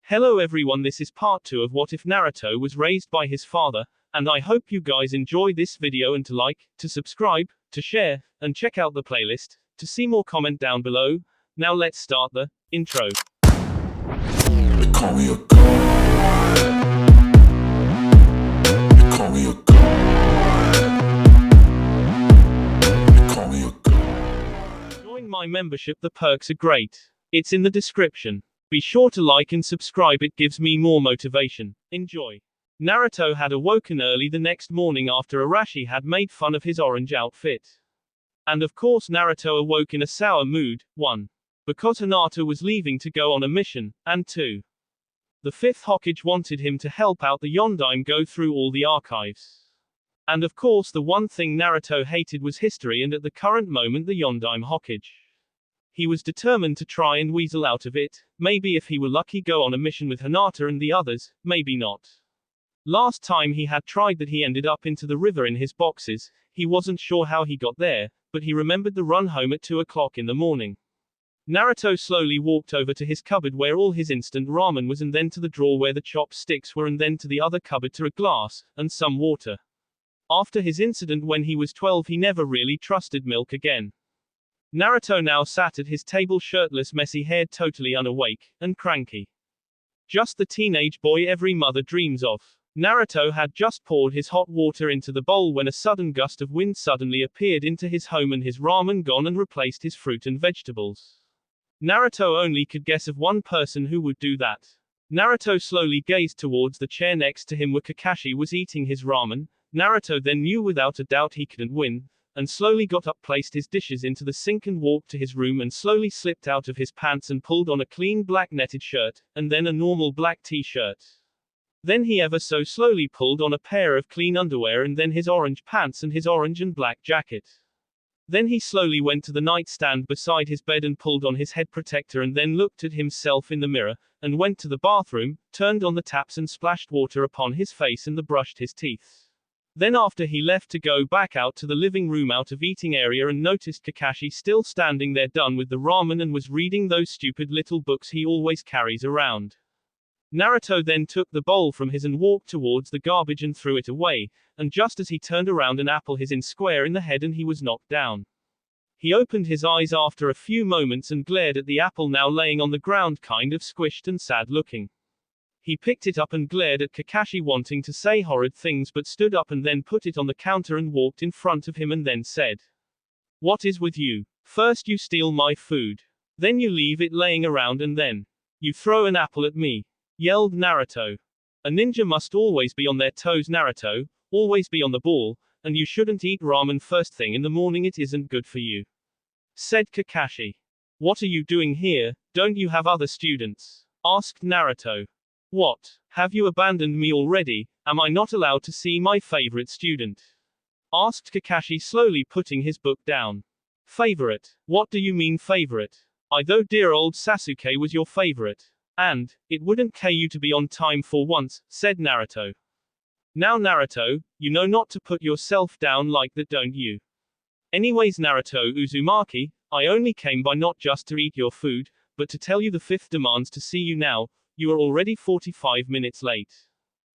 Hello everyone, this is part 2 of What If Naruto Was Raised by His Father, and I hope you guys enjoy this video and to like, to subscribe, to share, and check out the playlist, to see more comment down below. Now let's start the intro. They call me a god. They call me a god. They call me a god. Join my membership, the perks are great. It's in the description. Be sure to like and subscribe, it gives me more motivation. Enjoy. Naruto had awoken early the next morning after Arashi had made fun of his orange outfit. And of course Naruto awoke in a sour mood, 1. Because Hinata was leaving to go on a mission, and 2. The 5th Hokage wanted him to help out the Yondaime go through all the archives. And of course the one thing Naruto hated was history, and at the current moment the Yondaime Hokage. He was determined to try and weasel out of it, maybe if he were lucky go on a mission with Hinata and the others, maybe not. Last time he had tried that he ended up into the river in his boxes, he wasn't sure how he got there, but he remembered the run home at 2 o'clock in the morning. Naruto slowly walked over to his cupboard where all his instant ramen was, and then to the drawer where the chopsticks were, and then to the other cupboard to a glass, and some water. After his incident when he was 12 he never really trusted milk again. Naruto now sat at his table shirtless, messy-haired, totally unawake, and cranky. Just the teenage boy every mother dreams of. Naruto had just poured his hot water into the bowl when a sudden gust of wind suddenly appeared into his home and his ramen gone and replaced his fruit and vegetables. Naruto only could guess of one person who would do that. Naruto slowly gazed towards the chair next to him where Kakashi was eating his ramen. Naruto then knew without a doubt he couldn't win, and slowly got up, placed his dishes into the sink and walked to his room and slowly slipped out of his pants and pulled on a clean black netted shirt, and then a normal black t-shirt. Then he ever so slowly pulled on a pair of clean underwear and then his orange pants and his orange and black jacket. Then he slowly went to the nightstand beside his bed and pulled on his head protector and then looked at himself in the mirror, and went to the bathroom, turned on the taps and splashed water upon his face and brushed his teeth. Then after he left to go back out to the living room out of eating area and noticed Kakashi still standing there done with the ramen and was reading those stupid little books he always carries around. Naruto then took the bowl from his and walked towards the garbage and threw it away, and just as he turned around an apple hit him square in the head and he was knocked down. He opened his eyes after a few moments and glared at the apple now laying on the ground kind of squished and sad looking. He picked it up and glared at Kakashi wanting to say horrid things but stood up and then put it on the counter and walked in front of him and then said, "What is with you? First you steal my food. Then you leave it laying around and then you throw an apple at me," yelled Naruto. "A ninja must always be on their toes, Naruto, always be on the ball, and you shouldn't eat ramen first thing in the morning, it isn't good for you," said Kakashi. "What are you doing here? Don't you have other students?" asked Naruto. "What? Have you abandoned me already? Am I not allowed to see my favorite student?" asked Kakashi slowly putting his book down. "Favorite? What do you mean favorite? I thought dear old Sasuke was your favorite. And it wouldn't care you to be on time for once," said Naruto. "Now Naruto, you know not to put yourself down like that, don't you? Anyways Naruto Uzumaki, I only came by not just to eat your food, but to tell you the 5th demands to see you now. You are already 45 minutes late,"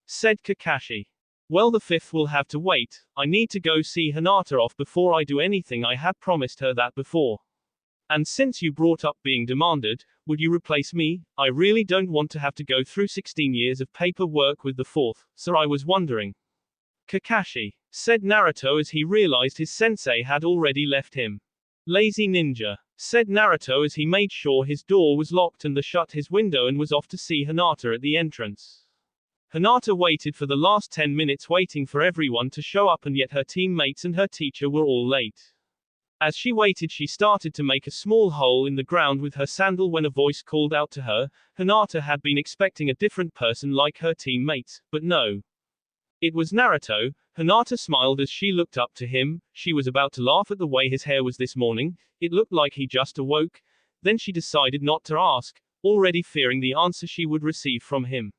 said Kakashi. "Well, the 5th will have to wait. I need to go see Hinata off before I do anything. I had promised her that before. And since you brought up being demanded, would you replace me? I really don't want to have to go through 16 years of paperwork with the 4th, so I was wondering." Kakashi, said Naruto as he realized his sensei had already left him. "Lazy ninja," said Naruto as he made sure his door was locked and shut his window and was off to see Hinata at the entrance. Hinata waited for the last 10 minutes waiting for everyone to show up, and yet her teammates and her teacher were all late. As she waited she started to make a small hole in the ground with her sandal when a voice called out to her. Hinata had been expecting a different person like her teammates, but no. It was Naruto. Hinata smiled as she looked up to him. She was about to laugh at the way his hair was this morning. It looked like he just awoke. Then she decided not to ask, already fearing the answer she would receive from him.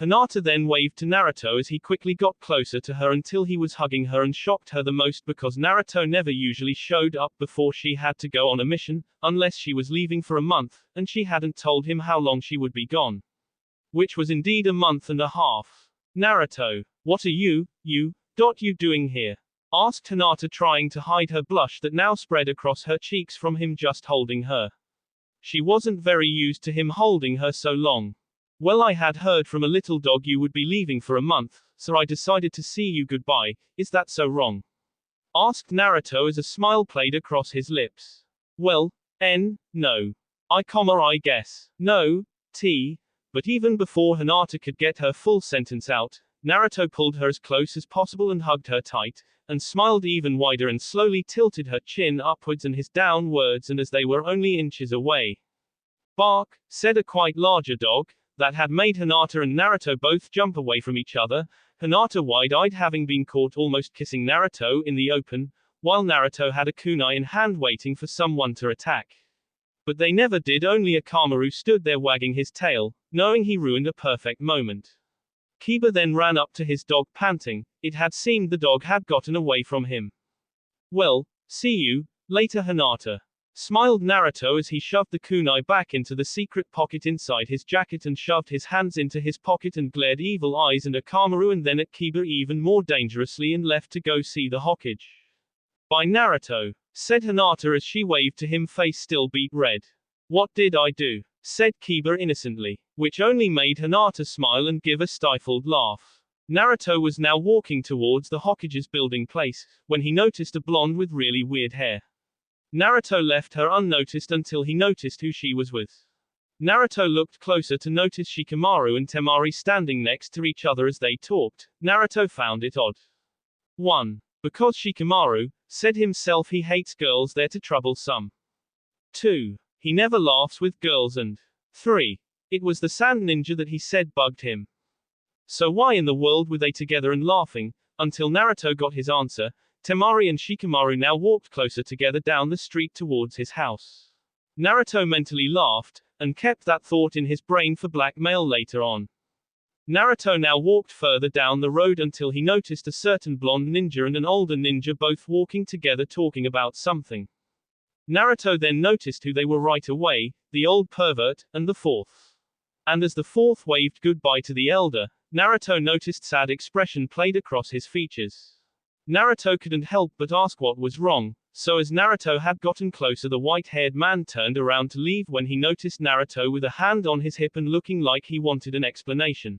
Hinata then waved to Naruto as he quickly got closer to her until he was hugging her and shocked her the most because Naruto never usually showed up before she had to go on a mission, unless she was leaving for a month, and she hadn't told him how long she would be gone. which was indeed a month and a half. Naruto, what are you doing here? Asked Hinata, trying to hide her blush that now spread across her cheeks from him just holding her. She wasn't very used to him holding her so long. Well, I had heard from a little dog you would be leaving for a month, so I decided to see you goodbye. Is that so wrong? Asked Naruto as a smile played across his lips. Well, no. I guess. No, but even before Hinata could get her full sentence out, Naruto pulled her as close as possible and hugged her tight, and smiled even wider and slowly tilted her chin upwards and his downwards, and as they were only inches away. Bark, said a quite larger dog, that had made Hinata and Naruto both jump away from each other, Hinata wide-eyed, having been caught almost kissing Naruto in the open, while Naruto had a kunai in hand waiting for someone to attack. But they never did. Only Akamaru stood there wagging his tail, knowing he ruined a perfect moment. Kiba then ran up to his dog panting. It had seemed the dog had gotten away from him. Well, see you later, Hinata. Smiled Naruto as he shoved the kunai back into the secret pocket inside his jacket and shoved his hands into his pocket and glared evil eyes at Akamaru and then at Kiba even more dangerously and left to go see the Hokage. Bye, Naruto, said Hinata as she waved to him, face still beet red. What did I do? Said Kiba innocently, which only made Hinata smile and give a stifled laugh. Naruto was now walking towards the Hokage's building place, when he noticed a blonde with really weird hair. Naruto left her unnoticed until he noticed who she was with. Naruto looked closer to notice Shikamaru and Temari standing next to each other as they talked. Naruto found it odd. 1. Because Shikamaru said himself he hates girls, they're too troublesome. 2. He never laughs with girls, and 3. It was the sand ninja that he said bugged him. So why in the world were they together and laughing? Until Naruto got his answer, Temari and Shikamaru now walked closer together down the street towards his house. Naruto mentally laughed, and kept that thought in his brain for blackmail later on. Naruto now walked further down the road until he noticed a certain blonde ninja and an older ninja both walking together talking about something. Naruto then noticed who they were right away, the old pervert, and the fourth. And as the fourth waved goodbye to the elder, Naruto noticed sad expression played across his features. Naruto couldn't help but ask what was wrong, so as Naruto had gotten closer, the white-haired man turned around to leave when he noticed Naruto with a hand on his hip and looking like he wanted an explanation.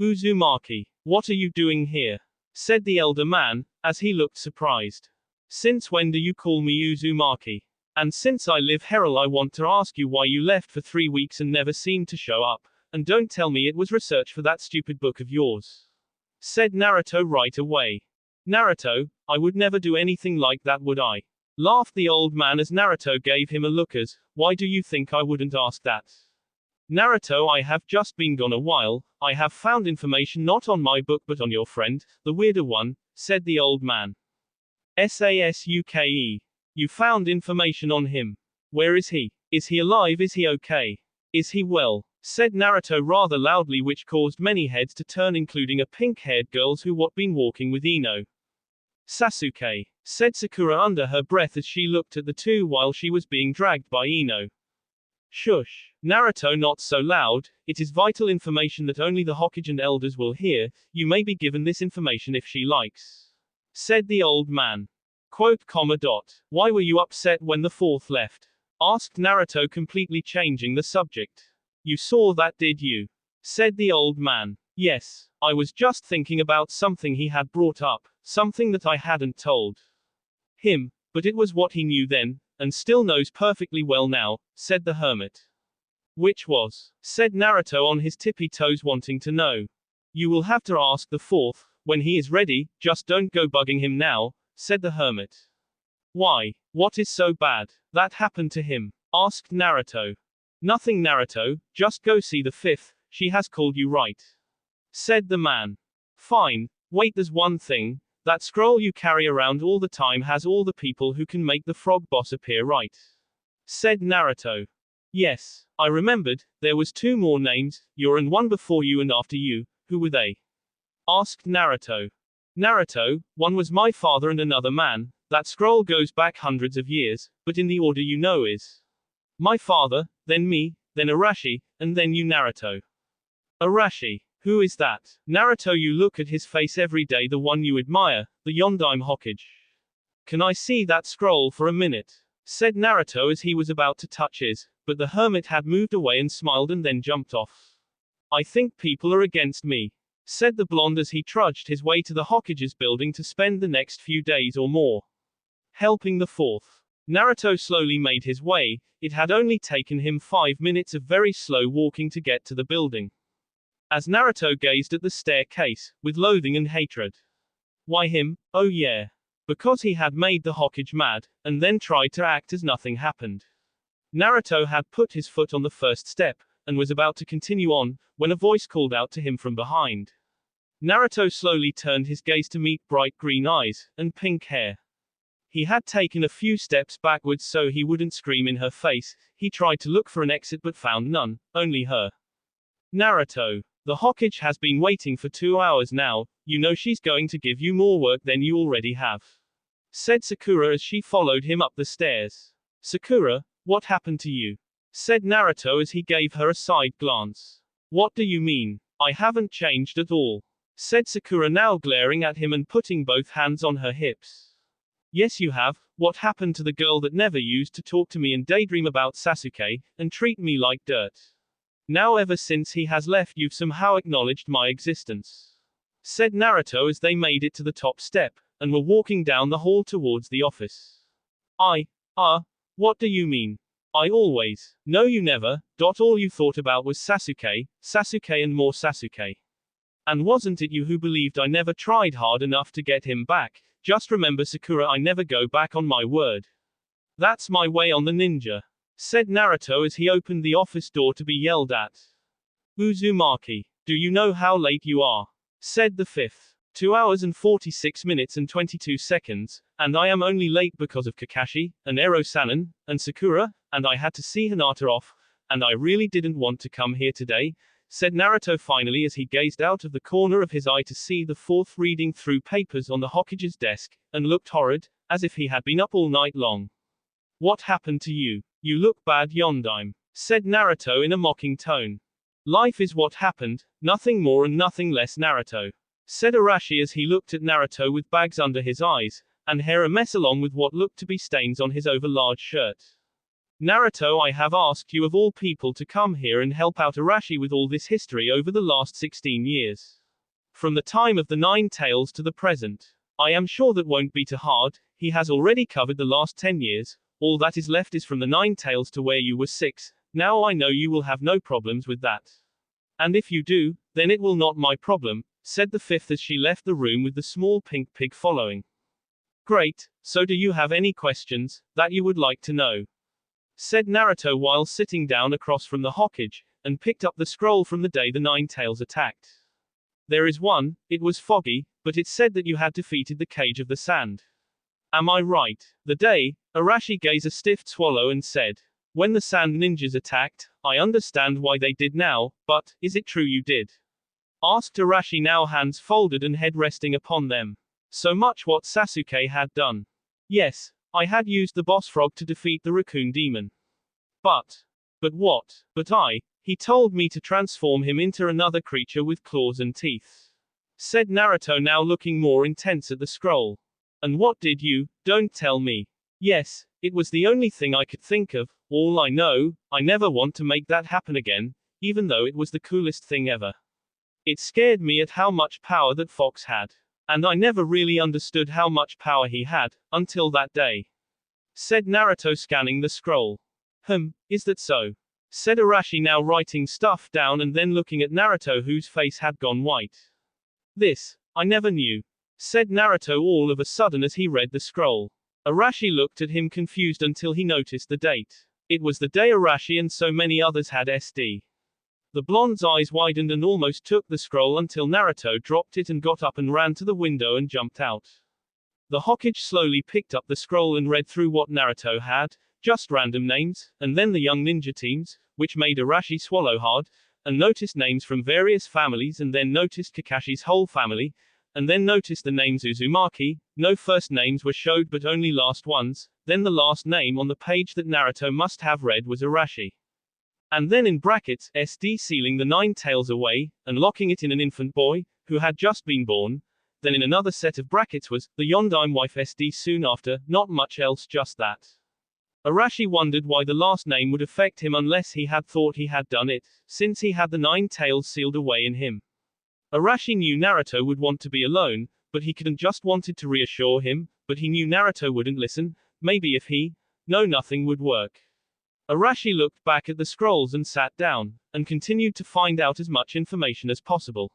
Uzumaki, what are you doing here? Said the elder man, as he looked surprised. Since when do you call me Uzumaki? And since I live here, I want to ask you why you left for 3 weeks and never seemed to show up, and don't tell me it was research for that stupid book of yours. Said Naruto right away. Naruto, I would never do anything like that, would I? Laughed the old man as Naruto gave him a look as, why do you think I wouldn't ask that? Naruto, I have just been gone a while, I have found information not on my book but on your friend, the weirder one, said the old man. Sasuke. You found information on him. Where is he? Is he alive? Is he okay? Is he well? Said Naruto rather loudly, which caused many heads to turn, including a pink-haired girl who had been walking with Ino. Sasuke, said Sakura under her breath as she looked at the two while she was being dragged by Ino. Shush. Naruto, not so loud, it is vital information that only the Hokage and elders will hear, you may be given this information if she likes. Said the old man. Why were you upset when the fourth left? Asked Naruto, completely changing the subject. You saw that, did you? Said the old man. Yes, I was just thinking about something he had brought up, something that I hadn't told him, but it was what he knew then, and still knows perfectly well now, said the hermit. Which was? Said Naruto on his tippy toes, wanting to know. You will have to ask the fourth, when he is ready, just don't go bugging him now, said the hermit. Why? What is so bad that happened to him? Asked Naruto. Nothing, Naruto, just go see the fifth, she has called you, right? Said the man. Fine, wait, there's one thing, that scroll you carry around all the time has all the people who can make the frog boss appear, right? Said Naruto. Yes, I remembered, there was 2 more names, your and one before you and after you, who were they? Asked Naruto. Naruto, one was my father and another man, that scroll goes back hundreds of years, but in the order you know is my father, then me, then Arashi, and then you, Naruto. Arashi. Who is that? Naruto, you look at his face every day, the one you admire, the Yondaime Hokage. Can I see that scroll for a minute? Said Naruto as he was about to touch his, but the hermit had moved away and smiled and then jumped off. I think people are against me, said the blonde as he trudged his way to the Hokage's building to spend the next few days or more helping the fourth. Naruto slowly made his way. It had only taken him 5 minutes of very slow walking to get to the building. As Naruto gazed at the staircase, with loathing and hatred. Why him? Oh yeah. Because he had made the Hokage mad, and then tried to act as nothing happened. Naruto had put his foot on the first step, and was about to continue on, when a voice called out to him from behind. Naruto slowly turned his gaze to meet bright green eyes, and pink hair. He had taken a few steps backwards so he wouldn't scream in her face. He tried to look for an exit but found none, only her. Naruto. The Hokage has been waiting for 2 hours now, you know she's going to give you more work than you already have, said Sakura as she followed him up the stairs. Sakura, what happened to you? Said Naruto as he gave her a side glance. What do you mean? I haven't changed at all, said Sakura now glaring at him and putting both hands on her hips. Yes you have. What happened to the girl that never used to talk to me and daydream about Sasuke, and treat me like dirt? Now ever since he has left you've somehow acknowledged my existence, said Naruto as they made it to the top step, and were walking down the hall towards the office. What do you mean? I always. No you never. All you thought about was Sasuke, Sasuke and more Sasuke. And wasn't it you who believed I never tried hard enough to get him back? Just remember Sakura, I never go back on my word. That's my way on the ninja, said Naruto as he opened the office door to be yelled at. Uzumaki, do you know how late you are? Said the fifth. 2 hours and 46 minutes and 22 seconds, and I am only late because of Kakashi, and Ero-sanin, and Sakura, and I had to see Hinata off, and I really didn't want to come here today, said Naruto finally as he gazed out of the corner of his eye to see the fourth reading through papers on the Hokage's desk, and looked horrid, as if he had been up all night long. What happened to you? You look bad Yondaime, said Naruto in a mocking tone. Life is what happened, nothing more and nothing less Naruto, said Arashi as he looked at Naruto with bags under his eyes, and hair a mess along with what looked to be stains on his over-large shirt. Naruto, I have asked you of all people to come here and help out Arashi with all this history over the last 16 years. From the time of the 9 tails to the present. I am sure that won't be too hard, he has already covered the last 10 years, all that is left is from the 9 tails to where you were 6, now I know you will have no problems with that. And if you do, then it will not my problem, said the fifth as she left the room with the small pink pig following. Great, so do you have any questions, that you would like to know? Said Naruto while sitting down across from the Hokage, and picked up the scroll from the day the 9 tails attacked. There is one, it was foggy, but it said that you had defeated the Cage of the Sand. Am I right? The day, Arashi gave a stiff swallow and said, when the sand ninjas attacked, I understand why they did now, but, is it true you did? Asked Arashi now hands folded and head resting upon them. So much what Sasuke had done. Yes, I had used the boss frog to defeat the raccoon demon. But what? But he told me to transform him into another creature with claws and teeth. Said Naruto now looking more intense at the scroll. And what did you? Don't tell me. Yes, it was the only thing I could think of, all I know, I never want to make that happen again, even though it was the coolest thing ever. It scared me at how much power that fox had. And I never really understood how much power he had, until that day. Said Naruto scanning the scroll. Is that so? Said Arashi now writing stuff down and then looking at Naruto whose face had gone white. This, I never knew. Said Naruto all of a sudden as he read the scroll. Arashi looked at him confused until he noticed the date. It was the day Arashi and so many others had SD. The blonde's eyes widened and almost took the scroll until Naruto dropped it and got up and ran to the window and jumped out. The Hokage slowly picked up the scroll and read through what Naruto had, just random names, and then the young ninja teams, which made Arashi swallow hard, and noticed names from various families and then noticed Kakashi's whole family, and then noticed the names Uzumaki, no first names were showed but only last ones, then the last name on the page that Naruto must have read was Arashi. And then in brackets, SD sealing the 9 tails away, and locking it in an infant boy, who had just been born. Then in another set of brackets was, the Yondaime wife SD soon after, not much else, just that. Arashi wondered why the last name would affect him unless he had thought he had done it, since he had the 9 tails sealed away in him. Arashi knew Naruto would want to be alone, but he couldn't just wanted to reassure him, but he knew Naruto wouldn't listen, maybe if he, no nothing would work. Arashi looked back at the scrolls and sat down, and continued to find out as much information as possible.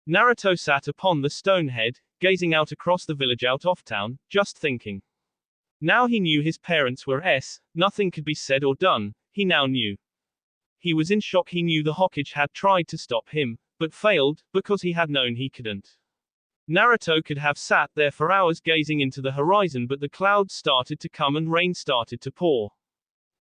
Naruto sat upon the stone head, gazing out across the village out of town, just thinking. Now he knew his parents were nothing could be said or done, he now knew. He was in shock. He knew the Hokage had tried to stop him, but failed, because he had known he couldn't. Naruto could have sat there for hours gazing into the horizon, but the clouds started to come and rain started to pour.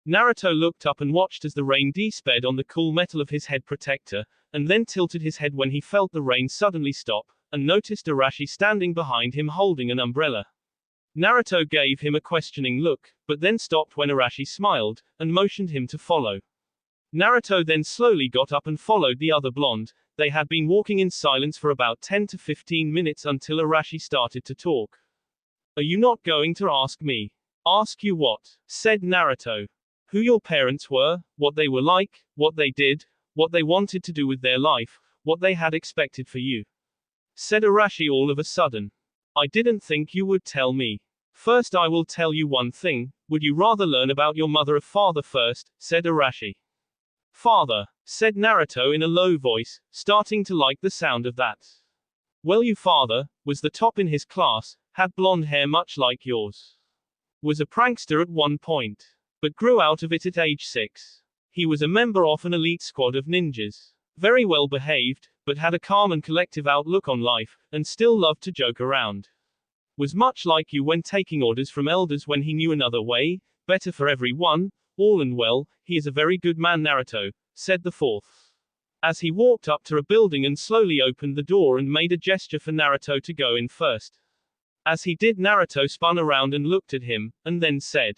Naruto looked up and watched as the rain desped on the cool metal of his head protector, and then tilted his head when he felt the rain suddenly stop, and noticed Arashi standing behind him holding an umbrella. Naruto gave him a questioning look, but then stopped when Arashi smiled, and motioned him to follow. Naruto then slowly got up and followed the other blonde. They had been walking in silence for about 10 to 15 minutes until Arashi started to talk. Are you not going to ask me? Ask you what? Said Naruto. Who your parents were, what they were like, what they did, what they wanted to do with their life, what they had expected for you. Said Arashi all of a sudden. I didn't think you would tell me. First I will tell you one thing, would you rather learn about your mother or father first, said Arashi. Father, said Naruto in a low voice, starting to like the sound of that. Well, your father was the top in his class, had blonde hair much like yours. Was a prankster at one point, but grew out of it at age 6. He was a member of an elite squad of ninjas. Very well behaved, but had a calm and collective outlook on life, and still loved to joke around. Was much like you when taking orders from elders when he knew another way, better for everyone, all and well, he is a very good man Naruto, said the fourth. As he walked up to a building and slowly opened the door and made a gesture for Naruto to go in first. As he did, Naruto spun around and looked at him, and then said.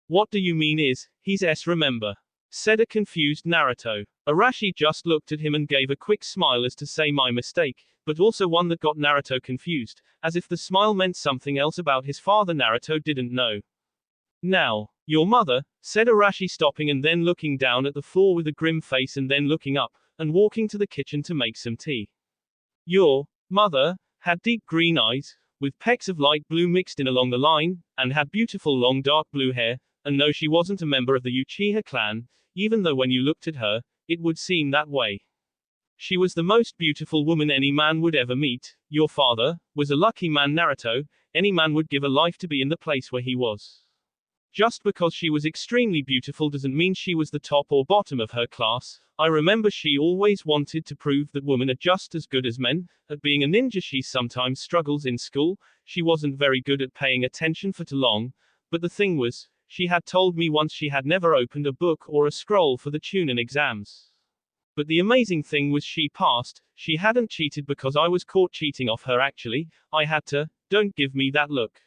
What do you mean he's remember? Said a confused Naruto. Arashi just looked at him and gave a quick smile as to say my mistake, but also one that got Naruto confused, as if the smile meant something else about his father Naruto didn't know. Now, your mother, said Arashi stopping and then looking down at the floor with a grim face and then looking up, and walking to the kitchen to make some tea. Your mother had deep green eyes, with pecks of light blue mixed in along the line, and had beautiful long dark blue hair, and no, she wasn't a member of the Uchiha clan, even though when you looked at her, it would seem that way. She was the most beautiful woman any man would ever meet. Your father was a lucky man Naruto, any man would give a life to be in the place where he was. Just because she was extremely beautiful doesn't mean she was the top or bottom of her class. I remember she always wanted to prove that women are just as good as men. At being a ninja she sometimes struggles in school, she wasn't very good at paying attention for too long, but the thing was, she had told me once she had never opened a book or a scroll for the Chunin exams. But the amazing thing was she passed. She hadn't cheated because I was caught cheating off her actually, I had to, don't give me that look.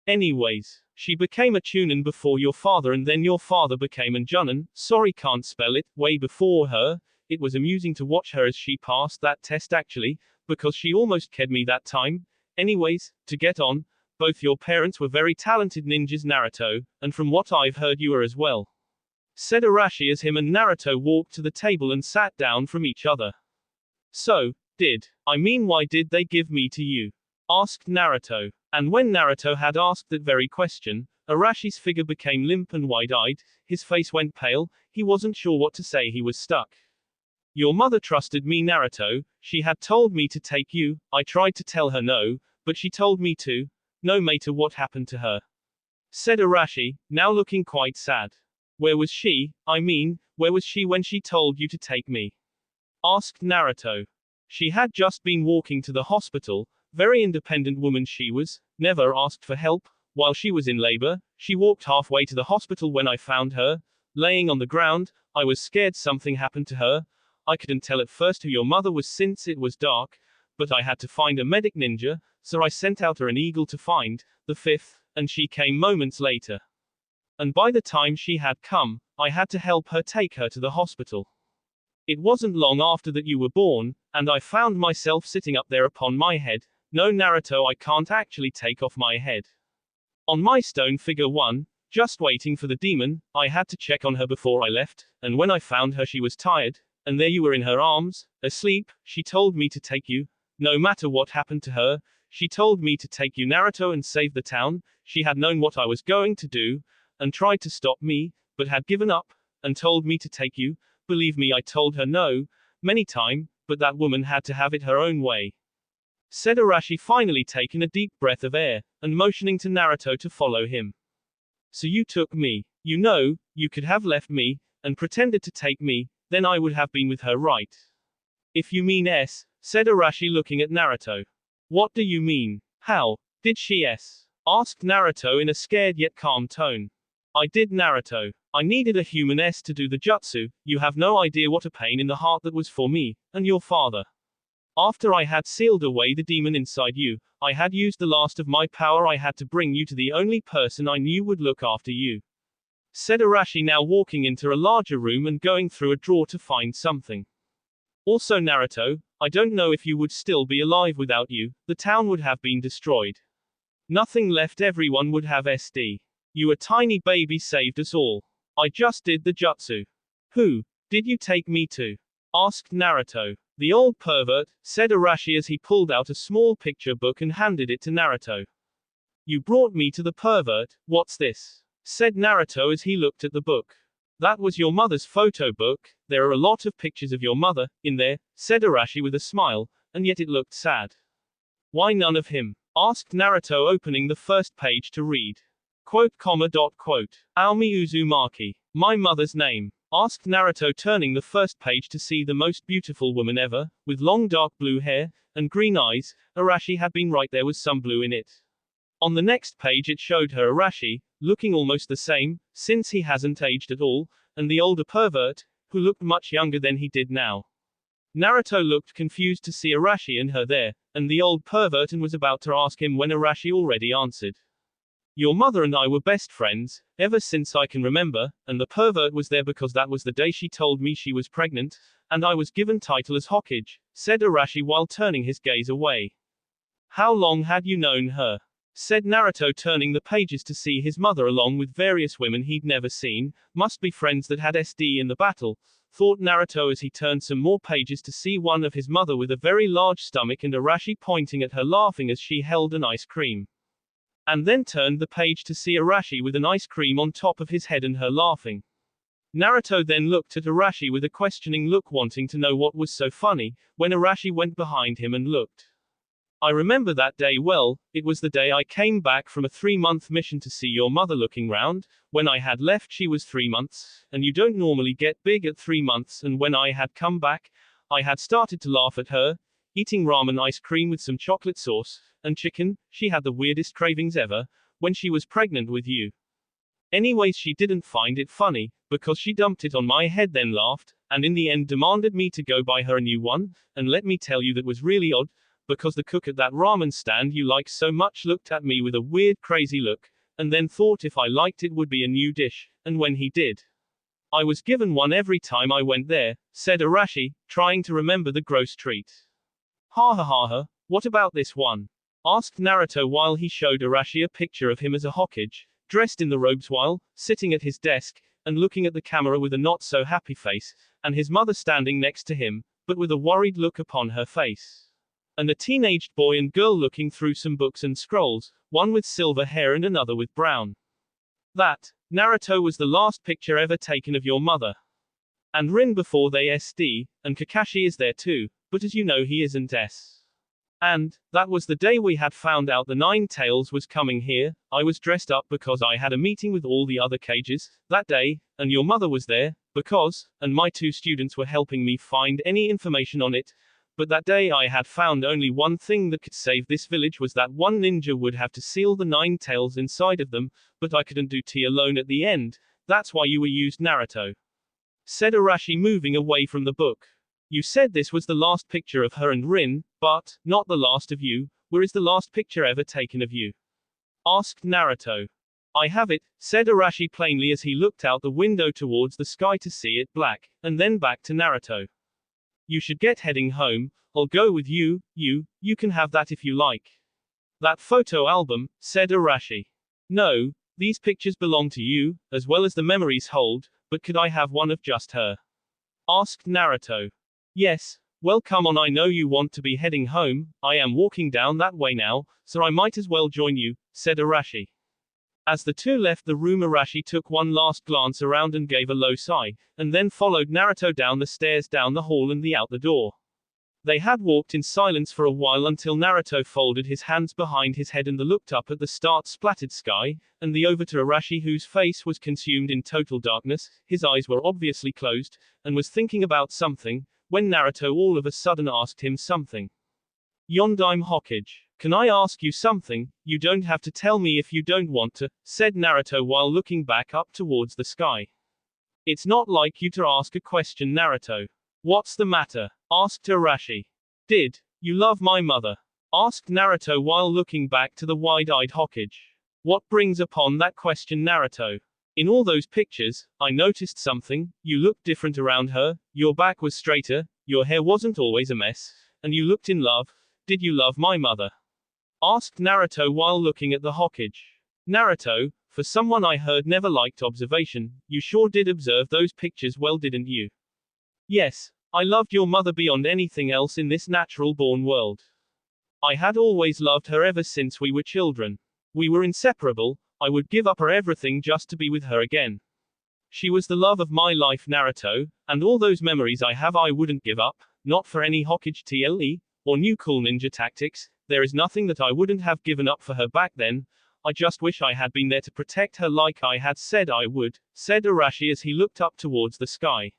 Anyways, she became a Chunin before your father and then your father became a Junin, sorry can't spell it, way before her. It was amusing to watch her as she passed that test actually, because she almost ked me that time. Anyways, to get on, both your parents were very talented ninjas Naruto, and from what I've heard you are as well. Said Arashi as him and Naruto walked to the table and sat down from each other. So, why did they give me to you? Asked Naruto. And when Naruto had asked that very question, Arashi's figure became limp and wide-eyed, his face went pale, he wasn't sure what to say, he was stuck. Your mother trusted me Naruto, she had told me to take you, I tried to tell her no, but she told me to, no matter what happened to her. Said Arashi, now looking quite sad. Where was she, where was she when she told you to take me? Asked Naruto. She had just been walking to the hospital, very independent woman she was, never asked for help, while she was in labor, she walked halfway to the hospital when I found her, laying on the ground, I was scared something happened to her, I couldn't tell at first who your mother was since it was dark, but I had to find a medic ninja, so I sent out her an eagle to find, the fifth, and she came moments later. And by the time she had come, I had to help her take her to the hospital. It wasn't long after that you were born, and I found myself sitting up there upon my head. No, Naruto, I can't actually take off my head. On my stone figure 1, just waiting for the demon. I had to check on her before I left, and when I found her she was tired, and there you were in her arms, asleep. She told me to take you. No matter what happened to her, she told me to take you, Naruto, and save the town. She had known what I was going to do, and tried to stop me, but had given up, and told me to take you. Believe me, I told her no, many times, but that woman had to have it her own way. Said Arashi, finally taking a deep breath of air, and motioning to Naruto to follow him. So you took me. You know, you could have left me, and pretended to take me, then I would have been with her, right? If you mean S, said Arashi looking at Naruto. What do you mean? How did she S? Asked Naruto in a scared yet calm tone. I did, Naruto. I needed a human S to do the jutsu. You have no idea what a pain in the heart that was for me, and your father. After I had sealed away the demon inside you, I had used the last of my power. I had to bring you to the only person I knew would look after you. Said Arashi, now walking into a larger room and going through a drawer to find something. Also, Naruto, I don't know if you would still be alive without you. The town would have been destroyed. Nothing left, everyone would have SD. You, a tiny baby, saved us all. I just did the jutsu. Who did you take me to? Asked Naruto. The old pervert, said Arashi as he pulled out a small picture book and handed it to Naruto. You brought me to the pervert. What's this? Said Naruto as he looked at the book. That was your mother's photo book. There are a lot of pictures of your mother in there, said Arashi with a smile, and yet it looked sad. Why none of him? Asked Naruto, opening the first page to read. Quote, comma, dot, quote. Aomi Uzumaki. My mother's name. Asked Naruto, turning the first page to see the most beautiful woman ever, with long dark blue hair, and green eyes. Arashi had been right, there was some blue in it. On the next page it showed her, Arashi, looking almost the same, since he hasn't aged at all, and the older pervert, who looked much younger than he did now. Naruto looked confused to see Arashi and her there, and the old pervert, and was about to ask him when Arashi already answered. Your mother and I were best friends, ever since I can remember, and the pervert was there because that was the day she told me she was pregnant, and I was given title as Hokage, said Arashi while turning his gaze away. How long had you known her? Said Naruto, turning the pages to see his mother along with various women he'd never seen. Must be friends that had SD in the battle, thought Naruto as he turned some more pages to see one of his mother with a very large stomach and Arashi pointing at her laughing as she held an ice cream. And then turned the page to see Arashi with an ice cream on top of his head and her laughing. Naruto then looked at Arashi with a questioning look, wanting to know what was so funny, when Arashi went behind him and looked. I remember that day well. It was the day I came back from a 3-month mission to see your mother. Looking round, when I had left she was 3 months, and you don't normally get big at 3 months, and when I had come back, I had started to laugh at her, eating ramen ice cream with some chocolate sauce, and chicken. She had the weirdest cravings ever, when she was pregnant with you. Anyways, she didn't find it funny, because she dumped it on my head, then laughed, and in the end demanded me to go buy her a new one, and let me tell you that was really odd, because the cook at that ramen stand you like so much looked at me with a weird crazy look, and then thought if I liked it would be a new dish, and when he did, I was given one every time I went there, said Arashi, trying to remember the gross treat. Ha ha ha ha, what about this one? Asked Naruto while he showed Arashi a picture of him as a Hokage, dressed in the robes while sitting at his desk, and looking at the camera with a not so happy face, and his mother standing next to him, but with a worried look upon her face. And a teenaged boy and girl looking through some books and scrolls, one with silver hair and another with brown. That, Naruto, was the last picture ever taken of your mother. And Rin before they SD, and Kakashi is there too, but as you know he isn't S. And, that was the day we had found out the Nine Tails was coming here. I was dressed up because I had a meeting with all the other cages, that day, and your mother was there, because, and my 2 students were helping me find any information on it, but that day I had found only one thing that could save this village was that one ninja would have to seal the 9 tails inside of them, but I couldn't do T alone at the end, that's why you were used, Naruto. Said Arashi, moving away from the book. You said this was the last picture of her and Rin, but, not the last of you. Where is the last picture ever taken of you? Asked Naruto. I have it, said Arashi plainly as he looked out the window towards the sky to see it black, and then back to Naruto. You should get heading home, I'll go with you, you can have that if you like. That photo album, said Arashi. No, these pictures belong to you, as well as the memories hold, but could I have one of just her? Asked Naruto. Yes, well come on, I know you want to be heading home, I am walking down that way now, so I might as well join you, said Arashi. As the two left the room, Arashi took one last glance around and gave a low sigh, and then followed Naruto down the stairs, down the hall and out the door. They had walked in silence for a while until Naruto folded his hands behind his head and looked up at the star-splattered sky, and over to Arashi, whose face was consumed in total darkness, his eyes were obviously closed, and was thinking about something, when Naruto all of a sudden asked him something. Yondaime Hokage, can I ask you something? You don't have to tell me if you don't want to, said Naruto while looking back up towards the sky. It's not like you to ask a question, Naruto. What's the matter? Asked Arashi. Did you love my mother? Asked Naruto while looking back to the wide-eyed Hokage. What brings upon that question, Naruto? In all those pictures, I noticed something, you looked different around her, your back was straighter, your hair wasn't always a mess, and you looked in love. Did you love my mother? Asked Naruto while looking at the Hokage. Naruto, for someone I heard never liked observation, you sure did observe those pictures well, didn't you? Yes, I loved your mother beyond anything else in this natural-born world. I had always loved her ever since we were children. We were inseparable, I would give up her everything just to be with her again. She was the love of my life, Naruto, and all those memories I have I wouldn't give up, not for any Hokage TLE, or new cool ninja tactics, there is nothing that I wouldn't have given up for her back then, I just wish I had been there to protect her like I had said I would, said Arashi as he looked up towards the sky.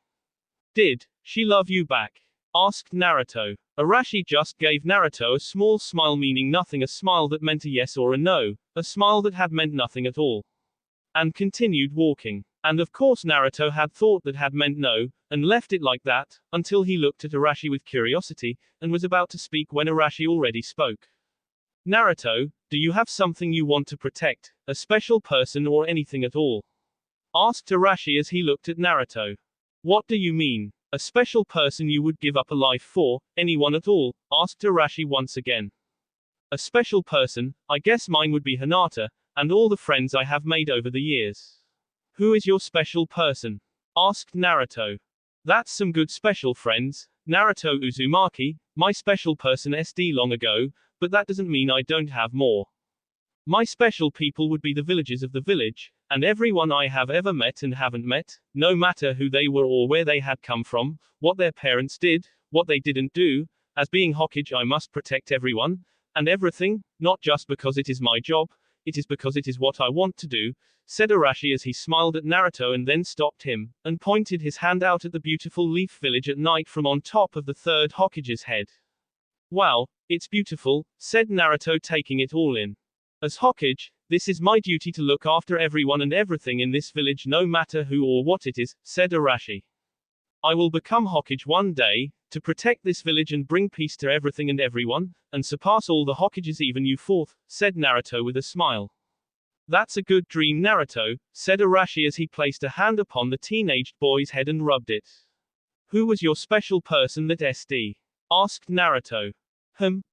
Did she love you back? Asked Naruto. Arashi just gave Naruto a small smile meaning nothing, a smile that meant a yes or a no, a smile that had meant nothing at all. And continued walking. And of course Naruto had thought that had meant no, and left it like that, until he looked at Arashi with curiosity, and was about to speak when Arashi already spoke. Naruto, do you have something you want to protect, a special person or anything at all? Asked Arashi as he looked at Naruto. What do you mean? A special person you would give up a life for, anyone at all? Asked Arashi once again. A special person, I guess mine would be Hinata, and all the friends I have made over the years. Who is your special person? Asked Naruto. That's some good special friends, Naruto Uzumaki, my special person SD long ago, but that doesn't mean I don't have more. My special people would be the villagers of the village, and everyone I have ever met and haven't met, no matter who they were or where they had come from, what their parents did, what they didn't do. As being Hokage I must protect everyone, and everything, not just because it is my job, it is because it is what I want to do, said Arashi as he smiled at Naruto and then stopped him, and pointed his hand out at the beautiful leaf village at night from on top of the third Hokage's head. Wow, it's beautiful, said Naruto taking it all in. As Hokage, this is my duty to look after everyone and everything in this village no matter who or what it is, said Arashi. I will become Hokage one day, to protect this village and bring peace to everything and everyone, and surpass all the Hokages even you fourth, said Naruto with a smile. That's a good dream, Naruto, said Arashi as he placed a hand upon the teenaged boy's head and rubbed it. Who was your special person that SD? Asked Naruto.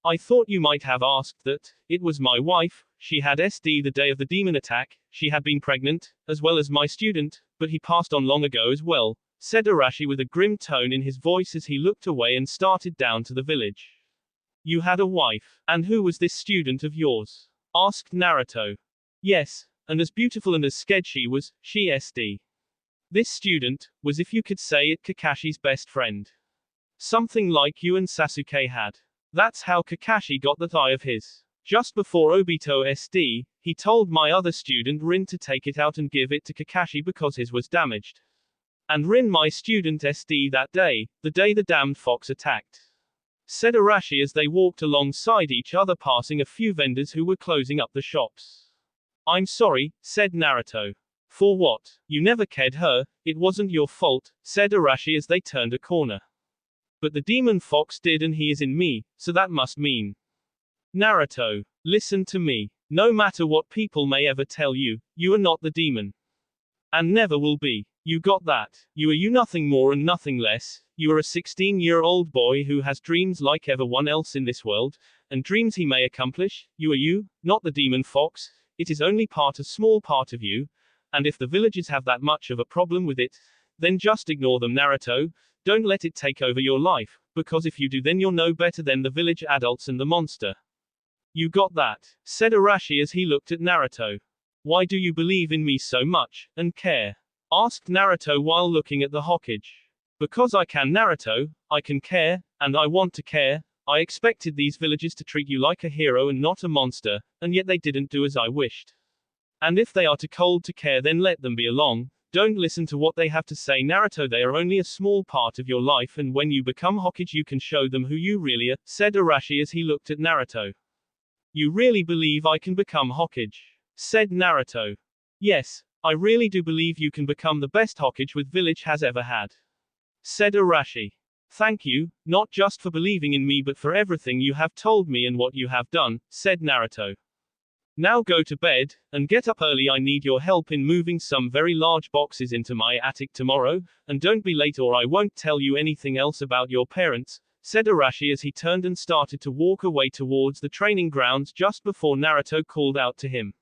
I thought you might have asked that. It was my wife, she had SD the day of the demon attack, she had been pregnant, as well as my student, but he passed on long ago as well, said Arashi with a grim tone in his voice as he looked away and started down to the village. You had a wife, and who was this student of yours? Asked Naruto. Yes, and as beautiful and as scared she was, she SD. This student, was if you could say it Kakashi's best friend. Something like you and Sasuke had. That's how Kakashi got that eye of his. Just before Obito SD, he told my other student Rin to take it out and give it to Kakashi because his was damaged. And Rin my student SD that day, the day the damned fox attacked. Said Arashi as they walked alongside each other passing a few vendors who were closing up the shops. I'm sorry, said Naruto. For what? You never cared her, it wasn't your fault, said Arashi as they turned a corner. But the demon fox did and he is in me, so that must mean. Naruto, listen to me. No matter what people may ever tell you, you are not the demon. And never will be. You got that. You are you, nothing more and nothing less. You are a 16-year-old boy who has dreams like everyone else in this world, and dreams he may accomplish. You are you, not the demon fox. It is only a small part of you, and if the villagers have that much of a problem with it, then just ignore them, Naruto. Don't let it take over your life, because if you do, then you're no better than the village adults and the monster. You got that, said Arashi as he looked at Naruto. Why do you believe in me so much, and care? Asked Naruto while looking at the Hokage. Because I can, Naruto, I can care, and I want to care. I expected these villagers to treat you like a hero and not a monster, and yet they didn't do as I wished. And if they are too cold to care, then let them be along. Don't listen to what they have to say, Naruto. They are only a small part of your life, and when you become Hokage you can show them who you really are, said Arashi as he looked at Naruto. You really believe I can become Hokage? Said Naruto. Yes, I really do believe you can become the best Hokage with village has ever had. Said Arashi. Thank you, not just for believing in me but for everything you have told me and what you have done, said Naruto. Now go to bed, and get up early. I need your help in moving some very large boxes into my attic tomorrow, and don't be late or I won't tell you anything else about your parents, said Arashi as he turned and started to walk away towards the training grounds just before Naruto called out to him.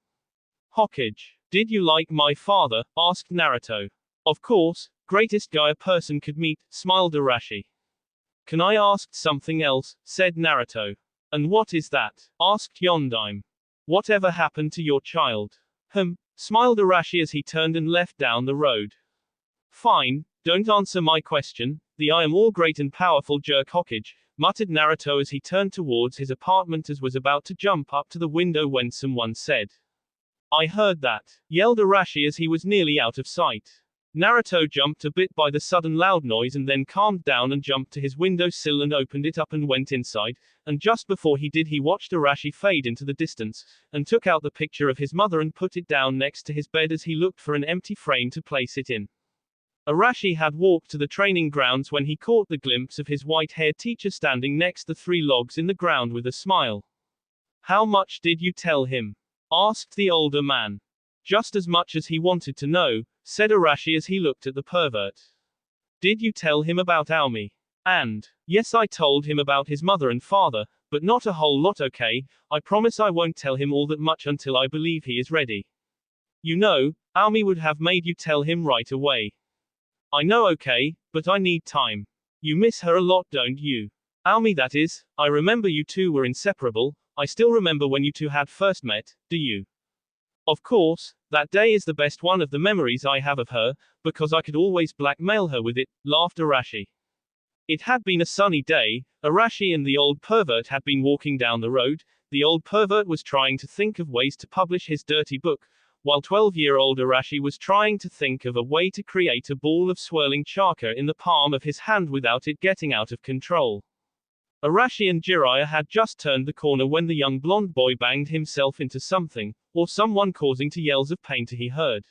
Hokage, did you like my father? Asked Naruto. Of course, greatest guy a person could meet, smiled Arashi. Can I ask something else? Said Naruto. And what is that? Asked Yondaime. Whatever happened to your child? Smiled Arashi as he turned and left down the road. Fine, don't answer my question. I am all great and powerful jerk Hokage, muttered Naruto as he turned towards his apartment as was about to jump up to the window when someone said. I heard that, yelled Arashi as he was nearly out of sight. Naruto jumped a bit by the sudden loud noise and then calmed down and jumped to his window sill and opened it up and went inside, and just before he did he watched Arashi fade into the distance, and took out the picture of his mother and put it down next to his bed as he looked for an empty frame to place it in. Arashi had walked to the training grounds when he caught the glimpse of his white-haired teacher standing next to 3 logs in the ground with a smile. How much did you tell him? Asked the older man. Just as much as he wanted to know, said Arashi as he looked at the pervert. Did you tell him about Aomi? And, yes, I told him about his mother and father, but not a whole lot. Okay, I promise I won't tell him all that much until I believe he is ready. You know, Aomi would have made you tell him right away. I know, okay, but I need time. You miss her a lot, don't you? Aomi, that is. I remember you two were inseparable. I still remember when you two had first met, do you? Of course, that day is the best one of the memories I have of her, because I could always blackmail her with it, laughed Arashi. It had been a sunny day. Arashi and the old pervert had been walking down the road. The old pervert was trying to think of ways to publish his dirty book, while 12-year-old Arashi was trying to think of a way to create a ball of swirling chakra in the palm of his hand without it getting out of control. Arashi and Jiraiya had just turned the corner when the young blonde boy banged himself into something, or someone, causing to yells of pain he heard.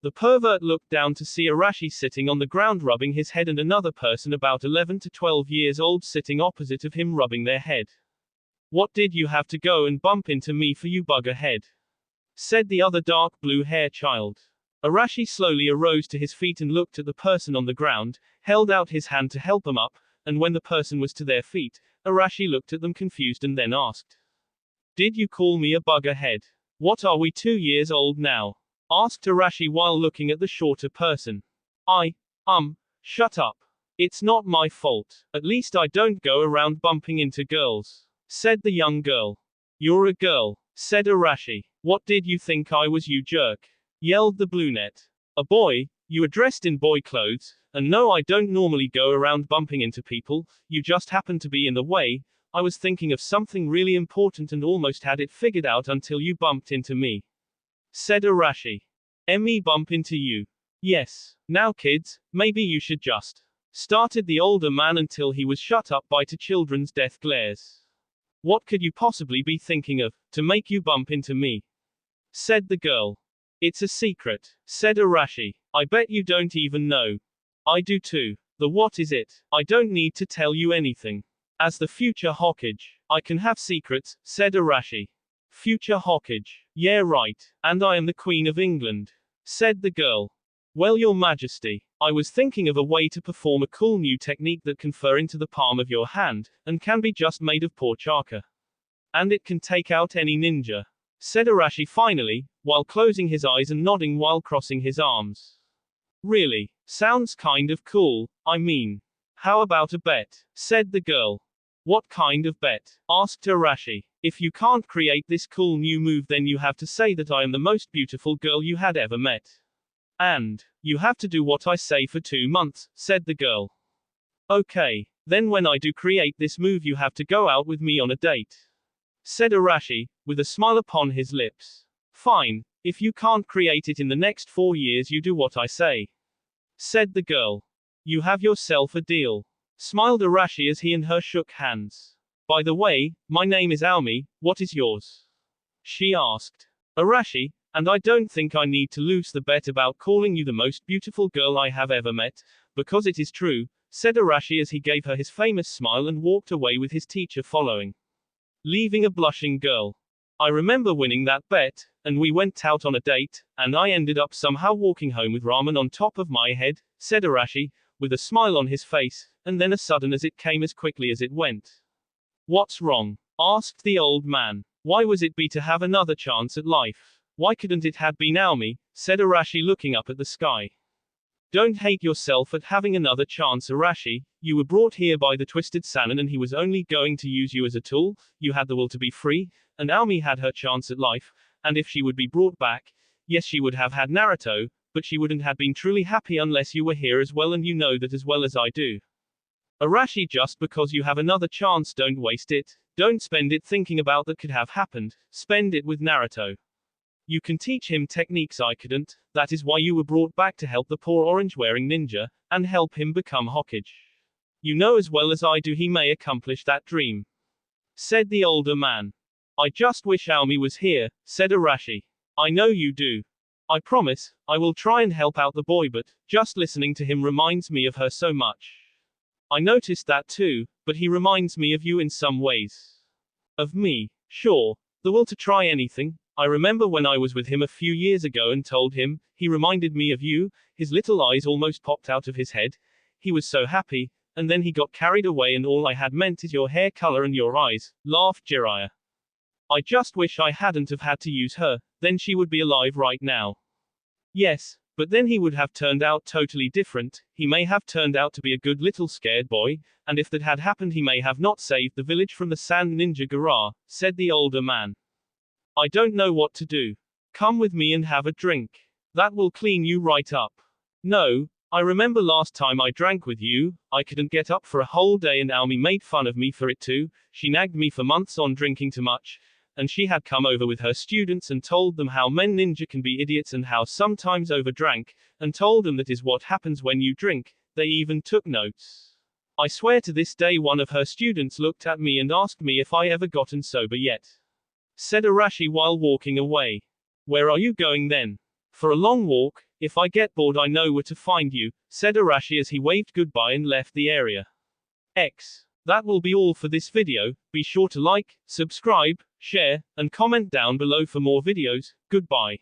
The pervert looked down to see Arashi sitting on the ground rubbing his head and another person about 11 to 12 years old sitting opposite of him rubbing their head. What did you have to go and bump into me for, you bugger head? Said the other dark blue hair child. Arashi slowly arose to his feet and looked at the person on the ground, held out his hand to help him up, and when the person was to their feet, Arashi looked at them confused and then asked. Did you call me a bugger head? What, are we 2 years old now? Asked Arashi while looking at the shorter person. Shut up. It's not my fault. At least I don't go around bumping into girls. Said the young girl. You're a girl. Said Arashi. What did you think I was, you jerk? Yelled the brunette. A boy? You are dressed in boy clothes, and no, I don't normally go around bumping into people, you just happen to be in the way. I was thinking of something really important and almost had it figured out until you bumped into me. Said Arashi. Me bump into you? Yes. Now kids, maybe you should just. Started the older man until he was shut up by 2 children's death glares. What could you possibly be thinking of, to make you bump into me? Said the girl. It's a secret, said Arashi. I bet you don't even know. I do too. The what is it? I don't need to tell you anything. As the future Hokage, I can have secrets, said Arashi. Future Hokage. Yeah, right. And I am the Queen of England, said the girl. Well, Your Majesty, I was thinking of a way to perform a cool new technique that can fur into the palm of your hand, and can be just made of poor chaka. And it can take out any ninja, said Arashi finally, while closing his eyes and nodding while crossing his arms. Really? Sounds kind of cool, I mean. How about a bet? Said the girl. What kind of bet? Asked Arashi. If you can't create this cool new move, then you have to say that I am the most beautiful girl you had ever met. And you have to do what I say for 2 months, said the girl. Okay, then when I do create this move, you have to go out with me on a date, said Arashi, with a smile upon his lips. Fine, if you can't create it in the next 4 years, you do what I say, said the girl. You have yourself a deal, smiled Arashi as he and her shook hands. By the way, my name is Aomi, what is yours? She asked. Arashi, and I don't think I need to lose the bet about calling you the most beautiful girl I have ever met, because it is true, said Arashi as he gave her his famous smile and walked away with his teacher following, leaving a blushing girl. I remember winning that bet, and we went out on a date, and I ended up somehow walking home with ramen on top of my head, said Arashi, with a smile on his face, and then a sudden as it came as quickly as it went. What's wrong? Asked the old man. Why was it be to have another chance at life? Why couldn't it have been Aomi? Said Arashi looking up at the sky. Don't hate yourself at having another chance, Arashi. You were brought here by the Twisted Sannin and he was only going to use you as a tool. You had the will to be free, and Aomi had her chance at life, and if she would be brought back, yes, she would have had Naruto, but she wouldn't have been truly happy unless you were here as well, and you know that as well as I do. Arashi, just because you have another chance, don't waste it. Don't spend it thinking about that could have happened. Spend it with Naruto. You can teach him techniques I couldn't. That is why you were brought back, to help the poor orange-wearing ninja, and help him become Hokage. You know as well as I do he may accomplish that dream, said the older man. I just wish Aomi was here, said Arashi. I know you do. I promise, I will try and help out the boy, but just listening to him reminds me of her so much. I noticed that too, but he reminds me of you in some ways. Of me? Sure. The will to try anything. I remember when I was with him a few years ago and told him, he reminded me of you, his little eyes almost popped out of his head. He was so happy, and then he got carried away and all I had meant is your hair color and your eyes, laughed Jiraiya. I just wish I hadn't have had to use her, then she would be alive right now. Yes, but then he would have turned out totally different. He may have turned out to be a good little scared boy, and if that had happened he may have not saved the village from the sand ninja Gara, said the older man. I don't know what to do. Come with me and have a drink. That will clean you right up. No, I remember last time I drank with you, I couldn't get up for a whole day and Aomi made fun of me for it too. She nagged me for months on drinking too much, and she had come over with her students and told them how men ninja can be idiots and how sometimes overdrank, and told them that is what happens when you drink. They even took notes. I swear to this day one of her students looked at me and asked me if I ever gotten sober yet, said Arashi while walking away. Where are you going then? For a long walk. If I get bored I know where to find you, said Arashi as he waved goodbye and left the area. That will be all for this video. Be sure to like, subscribe, share, and comment down below for more videos. Goodbye.